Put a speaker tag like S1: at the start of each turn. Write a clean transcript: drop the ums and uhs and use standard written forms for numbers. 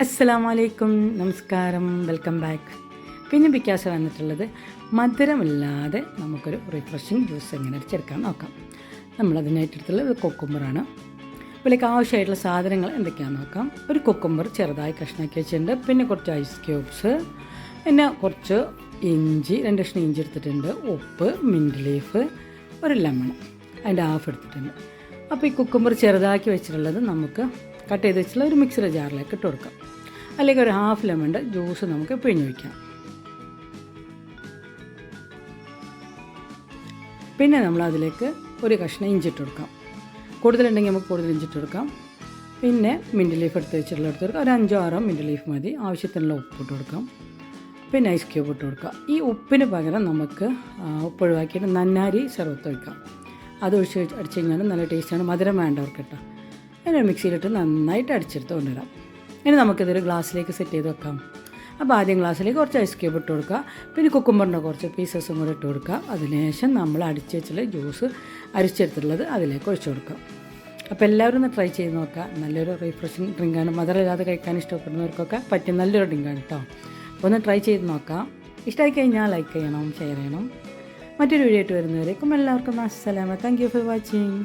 S1: അസ്സലാമലൈക്കും, നമസ്കാരം, welcome back. പിന്നെ ബിക്കാസ് വന്നിട്ടുള്ളത് മധുരമില്ലാതെ നമുക്കൊരു റിഫ്രഷിങ് ജ്യൂസ് എങ്ങനെ അടിച്ചെടുക്കാൻ നോക്കാം. നമ്മളതിനായിട്ടെടുത്തുള്ള ഒരു കൊക്കുമ്പറാണ്. ഇതിലേക്ക് ആവശ്യമായിട്ടുള്ള സാധനങ്ങൾ എന്തൊക്കെയാണെന്ന് നോക്കാം. ഒരു കൊക്കുമ്പർ ചെറുതായി കഷ്ണാക്കി വെച്ചിട്ടുണ്ട്, പിന്നെ കുറച്ച് ഐസ് ക്യൂബ്സ്, പിന്നെ കുറച്ച് ഇഞ്ചി, 2 കഷ്ണം ഇഞ്ചി എടുത്തിട്ടുണ്ട്, ഉപ്പ്, മിൻറ്റ് ലീഫ്, ഒരു ലെമൺ അതിൻ്റെ ഹാഫ് എടുത്തിട്ടുണ്ട്. അപ്പോൾ ഈ കുക്കുമ്പർ ചെറുതാക്കി വെച്ചിട്ടുള്ളത് നമുക്ക് കട്ട് ചെയ്ത് വെച്ചുള്ള ഒരു മിക്സിയുടെ ജാറിലേക്ക് ഇട്ട് കൊടുക്കാം. അല്ലെങ്കിൽ ഒരു ഹാഫ് ലെമണിൻ്റെ ജ്യൂസ് നമുക്ക് പിഴിഞ്ഞ് വയ്ക്കാം. പിന്നെ നമ്മൾ അതിലേക്ക് ഒരു കഷ്ണം ഇഞ്ചി ഇട്ട് കൊടുക്കാം. കൂടുതലുണ്ടെങ്കിൽ നമുക്ക് കൂടുതൽ ഇഞ്ചി ഇട്ട് കൊടുക്കാം. പിന്നെ മിൻറ്റ് ലീഫ് എടുത്ത് വെച്ചിട്ടുള്ള എടുത്ത് കൊടുക്കാം. ഒരു 5-6 മിൻറ്റ് ലീഫ് മതി. ആവശ്യത്തിനുള്ള ഉപ്പ് ഇട്ട് കൊടുക്കാം. പിന്നെ ഐസ് ക്യൂബ് ഇട്ട് കൊടുക്കുക. ഈ ഉപ്പിന് പകരം നമുക്ക് ഉപ്പ് ഒഴിവാക്കിയിട്ട് നന്നാരി സർവത്ത് വയ്ക്കാം. അത് ഒഴിച്ച് അടിച്ച് കഴിഞ്ഞാൽ നല്ല ടേസ്റ്റാണ്. മധുരം വേണ്ടവർക്ക് കേട്ടോ. അതിന് മിക്സിയിലിട്ട് നന്നായിട്ട് അടിച്ചെടുത്ത് കൊണ്ടുവരാം. ഇനി നമുക്കിതൊരു ഗ്ലാസ്സിലേക്ക് സെറ്റ് ചെയ്ത് വെക്കാം. അപ്പോൾ ആദ്യം ഗ്ലാസ്സിലേക്ക് കുറച്ച് ഐസ് ക്യൂബ് ഇട്ട് കൊടുക്കുക. പിന്നെ കുക്കുമ്പറിൻ്റെ കുറച്ച് പീസസും കൂടെ ഇട്ട് കൊടുക്കുക. അതിനുശേഷം നമ്മൾ അടിച്ച് വെച്ചുള്ള ജ്യൂസ് അരിച്ചെടുത്തിട്ടുള്ളത് അതിലേക്ക് ഒഴിച്ചു കൊടുക്കുക. അപ്പോൾ എല്ലാവരും ഒന്ന് ട്രൈ ചെയ്ത് നോക്കുക. നല്ലൊരു റിഫ്രഷിങ് ഡ്രിങ്കാണ്. മധുരമില്ലാതെ കഴിക്കാൻ ഇഷ്ടപ്പെടുന്നവർക്കൊക്കെ പറ്റിയ നല്ലൊരു ഡ്രിങ്കാണ് കേട്ടോ. അപ്പോൾ ഒന്ന് ട്രൈ ചെയ്ത് നോക്കാം. ഇഷ്ടമായി കഴിഞ്ഞാൽ ലൈക്ക് ചെയ്യണം, ഷെയർ ചെയ്യണം. മറ്റൊരു വീഡിയോ ആയിട്ട് വരുന്നവരേക്കും എല്ലാവർക്കും അസ്സലാമ. Thank you for watching.